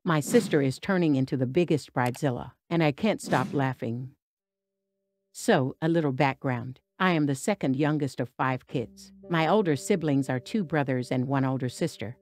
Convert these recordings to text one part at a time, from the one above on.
My sister is turning into the biggest bridezilla, and I can't stop laughing. So, a little background. I am the second youngest of 5 kids. My older siblings are 2 brothers and 1 older sister,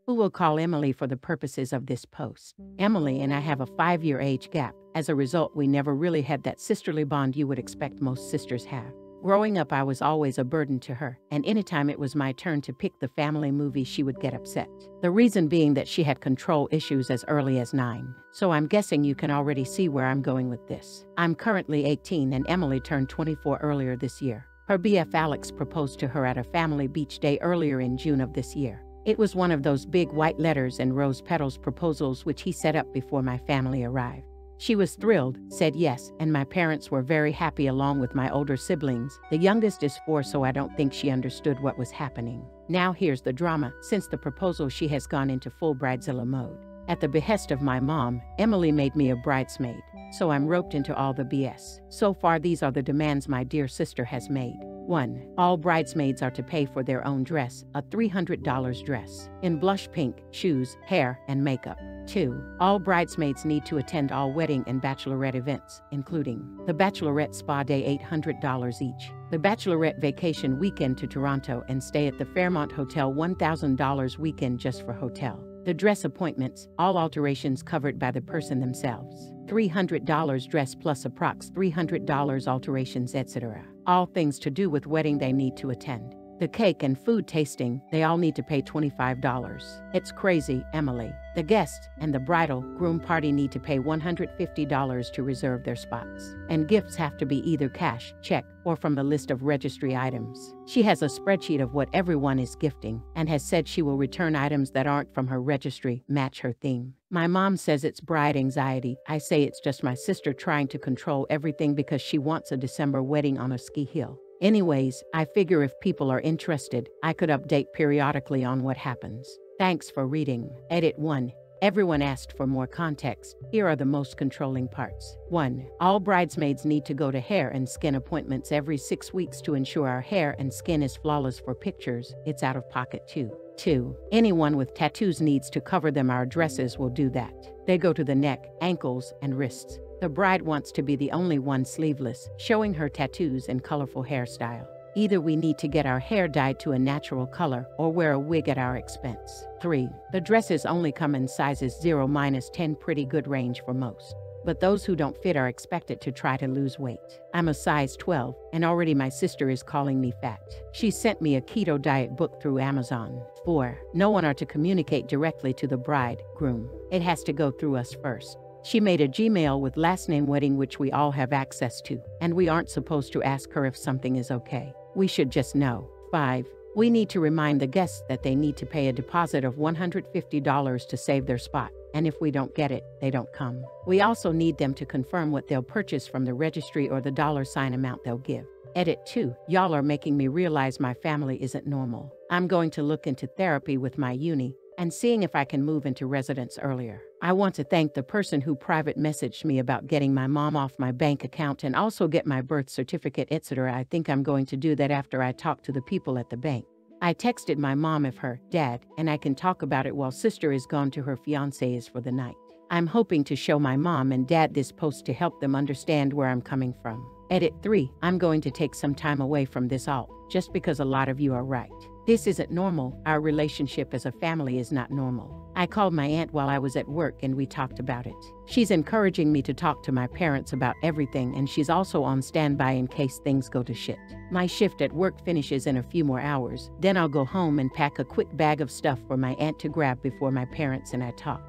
who we'll call Emily for the purposes of this post. Emily and I have a 5-year age gap. As a result, we never really had that sisterly bond you would expect most sisters have. Growing up, I was always a burden to her, and anytime it was my turn to pick the family movie, she would get upset. The reason being that she had control issues as early as 9. So I'm guessing you can already see where I'm going with this. I'm currently 18 and Emily turned 24 earlier this year. Her BF Alex proposed to her at a family beach day earlier in June of this year. It was one of those big white letters and rose petals proposals which he set up before my family arrived. She was thrilled, said yes, and my parents were very happy along with my older siblings. The youngest is 4, so I don't think she understood what was happening. Now here's the drama. Since the proposal, she has gone into full bridezilla mode. At the behest of my mom, Emily made me a bridesmaid, so I'm roped into all the BS. So far, these are the demands my dear sister has made. 1. All bridesmaids are to pay for their own dress, a $300 dress, in blush pink, shoes, hair, and makeup. 2. All bridesmaids need to attend all wedding and bachelorette events, including the bachelorette spa day $800 each, the bachelorette vacation weekend to Toronto and stay at the Fairmont Hotel $1,000 weekend just for hotel, the dress appointments, all alterations covered by the person themselves, $300 dress plus approx $300 alterations, etc. All things to do with wedding they need to attend. The cake and food tasting, they all need to pay $25. It's crazy, Emily. The guests and the bridal groom party need to pay $150 to reserve their spots. And gifts have to be either cash, check, or from the list of registry items. She has a spreadsheet of what everyone is gifting and has said she will return items that aren't from her registry, match her theme. My mom says it's bride anxiety. I say it's just my sister trying to control everything because she wants a December wedding on a ski hill. Anyways, I figure if people are interested, I could update periodically on what happens. Thanks for reading. Edit 1. Everyone asked for more context. Here are the most controlling parts. 1. All bridesmaids need to go to hair and skin appointments every 6 weeks to ensure our hair and skin is flawless for pictures. It's out of pocket too. 2. Anyone with tattoos needs to cover them. Our dresses will do that. They go to the neck, ankles, and wrists. The bride wants to be the only one sleeveless, showing her tattoos and colorful hairstyle. Either we need to get our hair dyed to a natural color or wear a wig at our expense. 3. The dresses only come in sizes 0-10, pretty good range for most. But those who don't fit are expected to try to lose weight. I'm a size 12, and already my sister is calling me fat. She sent me a keto diet book through Amazon. 4. No one are to communicate directly to the bride, groom. It has to go through us first. She made a Gmail with last name wedding which we all have access to, and we aren't supposed to ask her if something is okay. We should just know. 5. We need to remind the guests that they need to pay a deposit of $150 to save their spot, and if we don't get it, they don't come. We also need them to confirm what they'll purchase from the registry or the $ amount they'll give. Edit 2. Y'all are making me realize my family isn't normal. I'm going to look into therapy with my uni and seeing if I can move into residence earlier. I want to thank the person who private messaged me about getting my mom off my bank account and also get my birth certificate, etc. I think I'm going to do that after I talk to the people at the bank. I texted my mom if her dad and I can talk about it while sister is gone to her fiance's for the night. I'm hoping to show my mom and dad this post to help them understand where I'm coming from. Edit 3. I'm going to take some time away from this alt, just because a lot of you are right. This isn't normal. Our relationship as a family is not normal. I called my aunt while I was at work and we talked about it. She's encouraging me to talk to my parents about everything, and she's also on standby in case things go to shit. My shift at work finishes in a few more hours. Then I'll go home and pack a quick bag of stuff for my aunt to grab before my parents and I talk.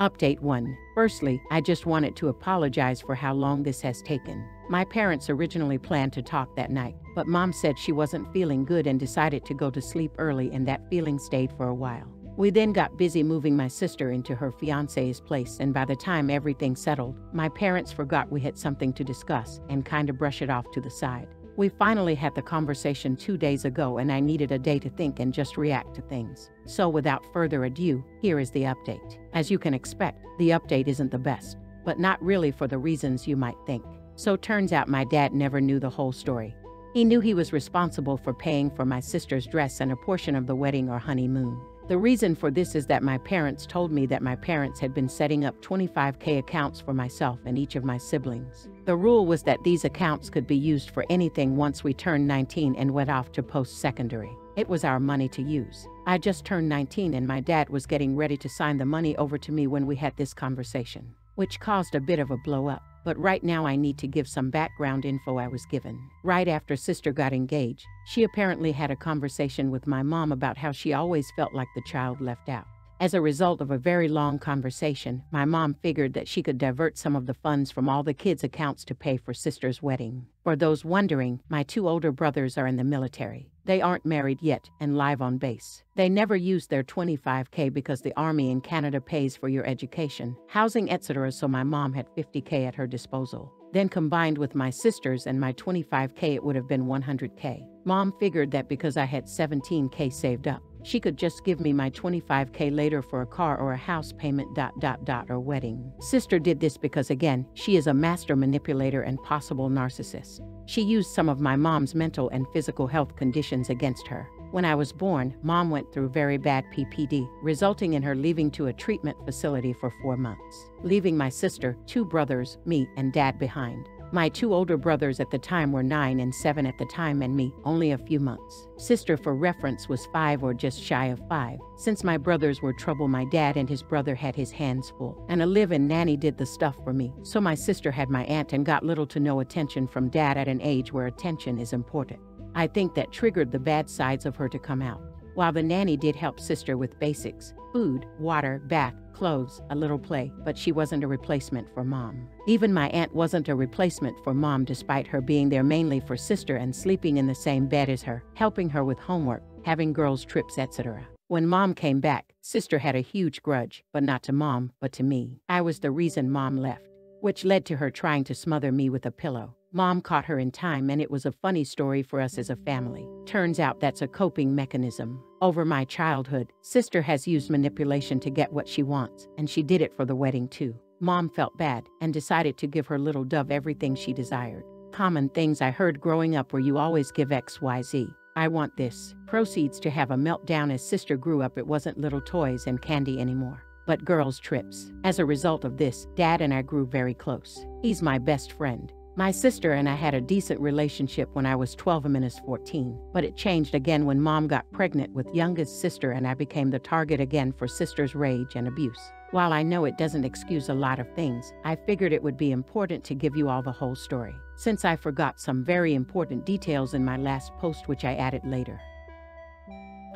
Update 1. Firstly, I just wanted to apologize for how long this has taken. My parents originally planned to talk that night, but mom said she wasn't feeling good and decided to go to sleep early, and that feeling stayed for a while. We then got busy moving my sister into her fiance's place, and by the time everything settled, my parents forgot we had something to discuss and kind of brush it off to the side. We finally had the conversation 2 days ago, and I needed a day to think and just react to things. So without further ado, here is the update. As you can expect, the update isn't the best, but not really for the reasons you might think. So turns out my dad never knew the whole story. He knew he was responsible for paying for my sister's dress and a portion of the wedding or honeymoon. The reason for this is that my parents told me that my parents had been setting up 25K accounts for myself and each of my siblings. The rule was that these accounts could be used for anything once we turned 19 and went off to post-secondary. It was our money to use. I just turned 19 and my dad was getting ready to sign the money over to me when we had this conversation, which caused a bit of a blow-up. But right now I need to give some background info I was given. Right after sister got engaged, she apparently had a conversation with my mom about how she always felt like the child left out. As a result of a very long conversation, my mom figured that she could divert some of the funds from all the kids' accounts to pay for sister's wedding. For those wondering, my 2 older brothers are in the military. They aren't married yet and live on base. They never use their 25K because the Army in Canada pays for your education, housing, etc. So my mom had 50K at her disposal. Then combined with my sisters and my 25K, it would have been 100K. Mom figured that because I had 17K saved up, she could just give me my 25K later for a car or a house payment ... or wedding. Sister did this because, again, she is a master manipulator and possible narcissist. She used some of my mom's mental and physical health conditions against her. When I was born, mom went through very bad PPD, resulting in her leaving to a treatment facility for 4 months, leaving my sister, 2 brothers, me, and dad behind. My 2 older brothers at the time were 9 and 7 at the time, and me, only a few months. Sister, for reference, was 5 or just shy of 5. Since my brothers were trouble, my dad and his brother had his hands full, and a live-in nanny did the stuff for me. So my sister had my aunt and got little to no attention from dad at an age where attention is important. I think that triggered the bad sides of her to come out. While the nanny did help sister with basics, food, water, bath, clothes, a little play, but she wasn't a replacement for mom. Even my aunt wasn't a replacement for mom, despite her being there mainly for sister and sleeping in the same bed as her, helping her with homework, having girls' trips, etc. When mom came back, sister had a huge grudge, but not to mom, but to me. I was the reason mom left, which led to her trying to smother me with a pillow. Mom caught her in time, and it was a funny story for us as a family. Turns out that's a coping mechanism. Over my childhood, sister has used manipulation to get what she wants, and she did it for the wedding too. Mom felt bad and decided to give her little dove everything she desired. Common things I heard growing up were you always give XYZ. I want this. Proceeds to have a meltdown. As sister grew up, it wasn't little toys and candy anymore, but girls' trips. As a result of this, dad and I grew very close. He's my best friend. My sister and I had a decent relationship when I was 12 and is 14, but it changed again when mom got pregnant with youngest sister and I became the target again for sister's rage and abuse. While I know it doesn't excuse a lot of things, I figured it would be important to give you all the whole story, since I forgot some very important details in my last post, which I added later.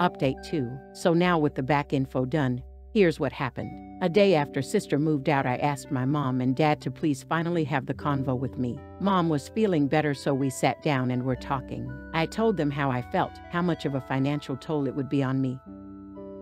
Update 2. So now with the back info done, here's what happened. A day after sister moved out, I asked my mom and dad to please finally have the convo with me. Mom was feeling better, so we sat down and were talking. I told them how I felt, how much of a financial toll it would be on me,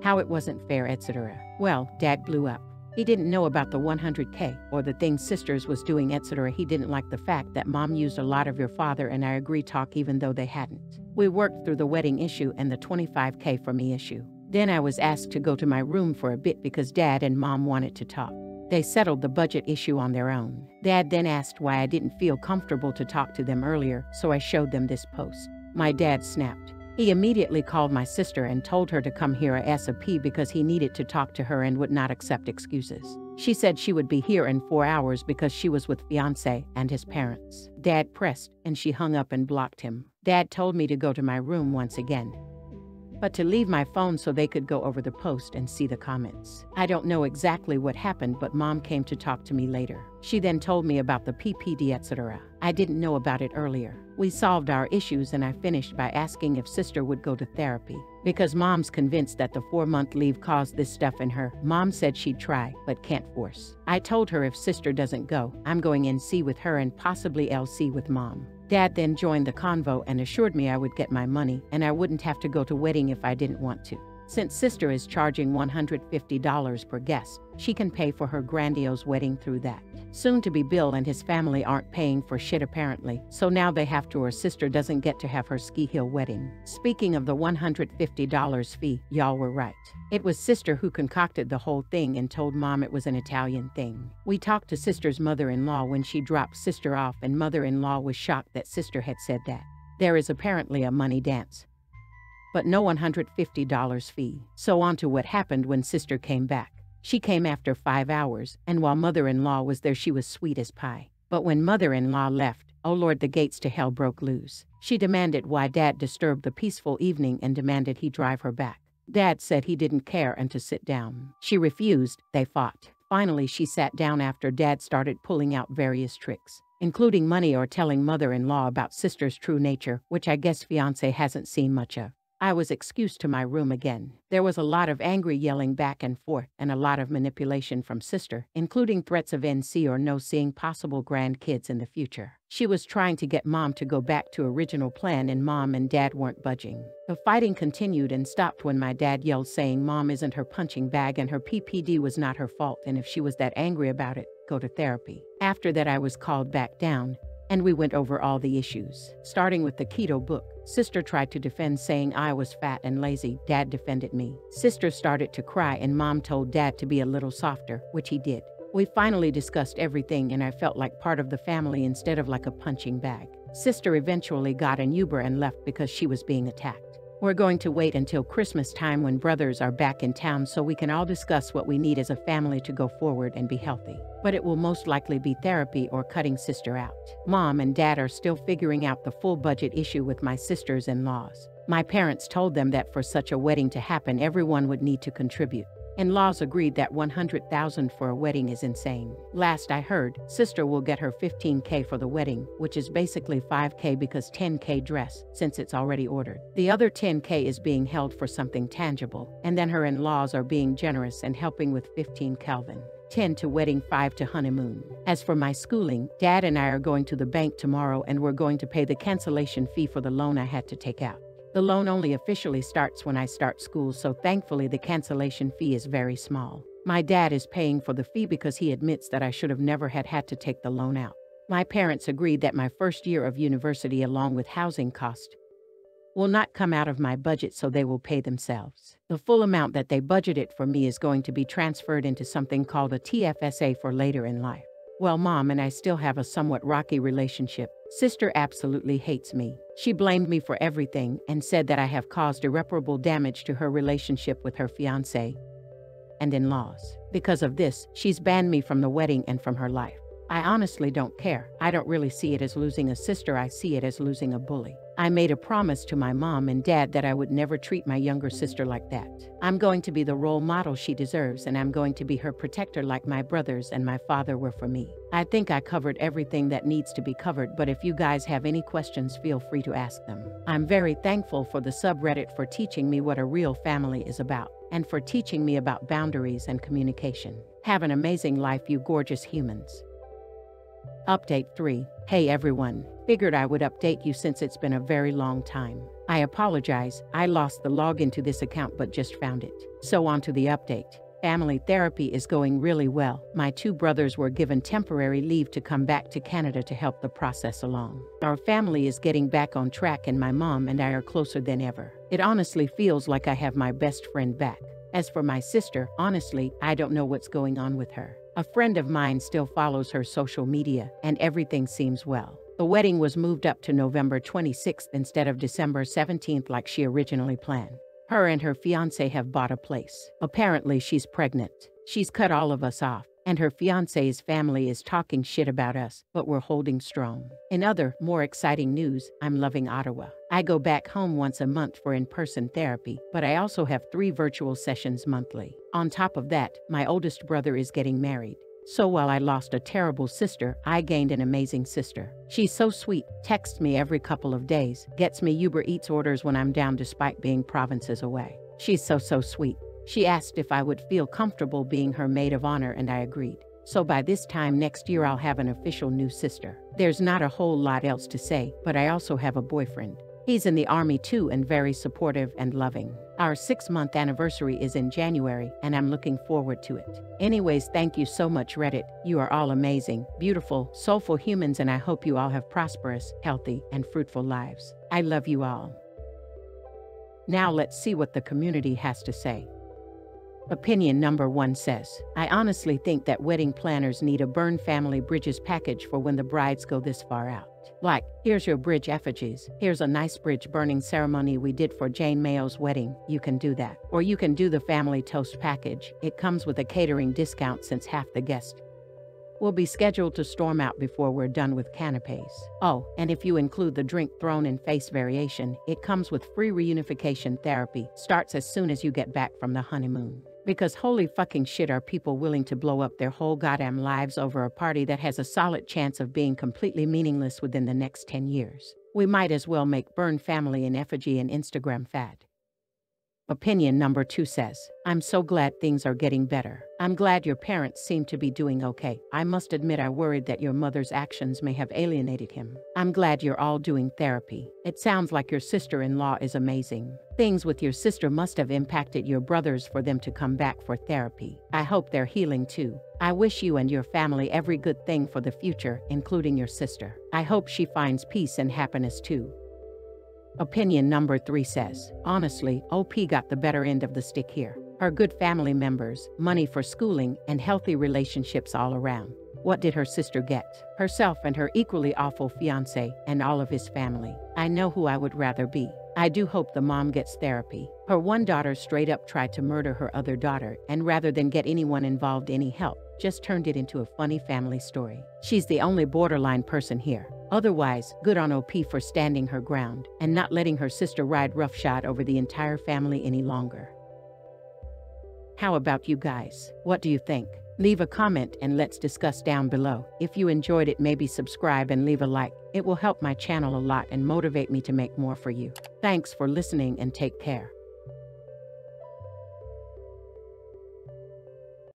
how it wasn't fair, etc. Well, dad blew up. He didn't know about the 100K or the things sisters was doing, etc. He didn't like the fact that mom used a lot of your father and I agree talk even though they hadn't. We worked through the wedding issue and the 25K for me issue. Then I was asked to go to my room for a bit because dad and mom wanted to talk. They settled the budget issue on their own. Dad then asked why I didn't feel comfortable to talk to them earlier, so I showed them this post. My dad snapped. He immediately called my sister and told her to come here ASAP because he needed to talk to her and would not accept excuses. She said she would be here in 4 hours because she was with fiancé and his parents. Dad pressed, and she hung up and blocked him. Dad told me to go to my room once again, but to leave my phone so they could go over the post and see the comments. I don't know exactly what happened, but mom came to talk to me later. She then told me about the PPD, etc. I didn't know about it earlier. We solved our issues and I finished by asking if sister would go to therapy, because mom's convinced that the 4-month leave caused this stuff in her. Mom said she'd try, but can't force. I told her if sister doesn't go, I'm going NC with her and possibly LC with mom. Dad then joined the convo and assured me I would get my money and I wouldn't have to go to wedding if I didn't want to. Since sister is charging $150 per guest, she can pay for her grandiose wedding through that. Soon to be Bill and his family aren't paying for shit apparently, so now they have to, or sister doesn't get to have her ski hill wedding. Speaking of the $150 fee, y'all were right. It was sister who concocted the whole thing and told mom it was an Italian thing. We talked to sister's mother-in-law when she dropped sister off, and mother-in-law was shocked that sister had said that. There is apparently a money dance. but no $150 fee. So on to what happened when sister came back. She came after 5 hours, and while mother-in-law was there, she was sweet as pie. But when mother-in-law left, oh Lord, the gates to hell broke loose. She demanded why Dad disturbed the peaceful evening and demanded he drive her back. Dad said he didn't care and to sit down. She refused. They fought. Finally, she sat down after Dad started pulling out various tricks, including money or telling mother-in-law about sister's true nature, which I guess fiance hasn't seen much of. I was excused to my room again. There was a lot of angry yelling back and forth and a lot of manipulation from sister, including threats of NC or no seeing possible grandkids in the future. She was trying to get mom to go back to original plan, and mom and dad weren't budging. The fighting continued and stopped when my dad yelled saying mom isn't her punching bag and her PPD was not her fault, and if she was that angry about it, go to therapy. After that I was called back down, and we went over all the issues. Starting with the keto book, sister tried to defend saying I was fat and lazy. Dad defended me. Sister started to cry and mom told dad to be a little softer, which he did. We finally discussed everything and I felt like part of the family instead of like a punching bag. Sister eventually got an Uber and left because she was being attacked. We're going to wait until Christmas time when brothers are back in town so we can all discuss what we need as a family to go forward and be healthy. But it will most likely be therapy or cutting sister out. Mom and dad are still figuring out the full budget issue with my sisters-in-laws. My parents told them that for such a wedding to happen, everyone would need to contribute. In-laws agreed that $100,000 for a wedding is insane. Last I heard, sister will get her $15K for the wedding, which is basically $5K because $10K dress, since it's already ordered. The other $10K is being held for something tangible, and then her in-laws are being generous and helping with $15K. 10 to wedding, 5 to honeymoon. As for my schooling, dad and I are going to the bank tomorrow and we're going to pay the cancellation fee for the loan I had to take out. The loan only officially starts when I start school, so thankfully the cancellation fee is very small. My dad is paying for the fee because he admits that I should have never had to take the loan out. My parents agreed that my first year of university along with housing cost will not come out of my budget, so they will pay themselves. The full amount that they budgeted for me is going to be transferred into something called a TFSA for later in life. Well, mom and I still have a somewhat rocky relationship. Sister absolutely hates me. She blamed me for everything and said that I have caused irreparable damage to her relationship with her fiancé and in-laws. Because of this, she's banned me from the wedding and from her life. I honestly don't care. I don't really see it as losing a sister, I see it as losing a bully. I made a promise to my mom and dad that I would never treat my younger sister like that. I'm going to be the role model she deserves, and I'm going to be her protector like my brothers and my father were for me. I think I covered everything that needs to be covered, but if you guys have any questions, feel free to ask them. I'm very thankful for the subreddit for teaching me what a real family is about, and for teaching me about boundaries and communication. Have an amazing life, you gorgeous humans. Update 3. Hey everyone. Figured I would update you since it's been a very long time. I apologize, I lost the login to this account but just found it. So on to the update. Family therapy is going really well. My 2 brothers were given temporary leave to come back to Canada to help the process along. Our family is getting back on track and my mom and I are closer than ever. It honestly feels like I have my best friend back. As for my sister, honestly, I don't know what's going on with her. A friend of mine still follows her social media, and everything seems well. The wedding was moved up to November 26th instead of December 17th like she originally planned. Her and her fiancé have bought a place. Apparently she's pregnant. She's cut all of us off, and her fiancé's family is talking shit about us, but we're holding strong. In other, more exciting news, I'm loving Ottawa. I go back home once a month for in-person therapy, but I also have 3 virtual sessions monthly. On top of that, my oldest brother is getting married. So while I lost a terrible sister, I gained an amazing sister. She's so sweet, texts me every couple of days, gets me Uber Eats orders when I'm down despite being provinces away. She's so sweet. She asked if I would feel comfortable being her maid of honor and I agreed. So by this time next year I'll have an official new sister. There's not a whole lot else to say, but I also have a boyfriend. He's in the army too and very supportive and loving. Our 6-month anniversary is in January and I'm looking forward to it. Anyways, thank you so much Reddit. You are all amazing, beautiful, soulful humans and I hope you all have prosperous, healthy, and fruitful lives. I love you all. Now let's see what the community has to say. Opinion number 1 says, I honestly think that wedding planners need a burn family bridges package for when the brides go this far out. Like, here's your bridge effigies. Here's a nice bridge burning ceremony we did for Jane Mayo's wedding. You can do that. Or you can do the family toast package. It comes with a catering discount since half the guests will be scheduled to storm out before we're done with canapes. Oh, and if you include the drink thrown in face variation, it comes with free reunification therapy. Starts as soon as you get back from the honeymoon. Because holy fucking shit, are people willing to blow up their whole goddamn lives over a party that has a solid chance of being completely meaningless within the next 10 years? We might as well make burn family in effigy an Instagram fad. Opinion number 2 says, I'm so glad things are getting better. I'm glad your parents seem to be doing okay. I must admit I worried that your mother's actions may have alienated him. I'm glad you're all doing therapy. It sounds like your sister-in-law is amazing. Things with your sister must have impacted your brothers for them to come back for therapy. I hope they're healing too. I wish you and your family every good thing for the future, including your sister. I hope she finds peace and happiness too. Opinion number 3 says, honestly, OP got the better end of the stick here. Her good family members, money for schooling, and healthy relationships all around. What did her sister get? Herself and her equally awful fiancé and all of his family. I know who I would rather be. I do hope the mom gets therapy. Her one daughter straight up tried to murder her other daughter, and rather than get anyone involved any help, just turned it into a funny family story. She's the only borderline person here. Otherwise, good on OP for standing her ground and not letting her sister ride roughshod over the entire family any longer. How about you guys? What do you think? Leave a comment and let's discuss down below. If you enjoyed it, maybe subscribe and leave a like. It will help my channel a lot and motivate me to make more for you. Thanks for listening and take care.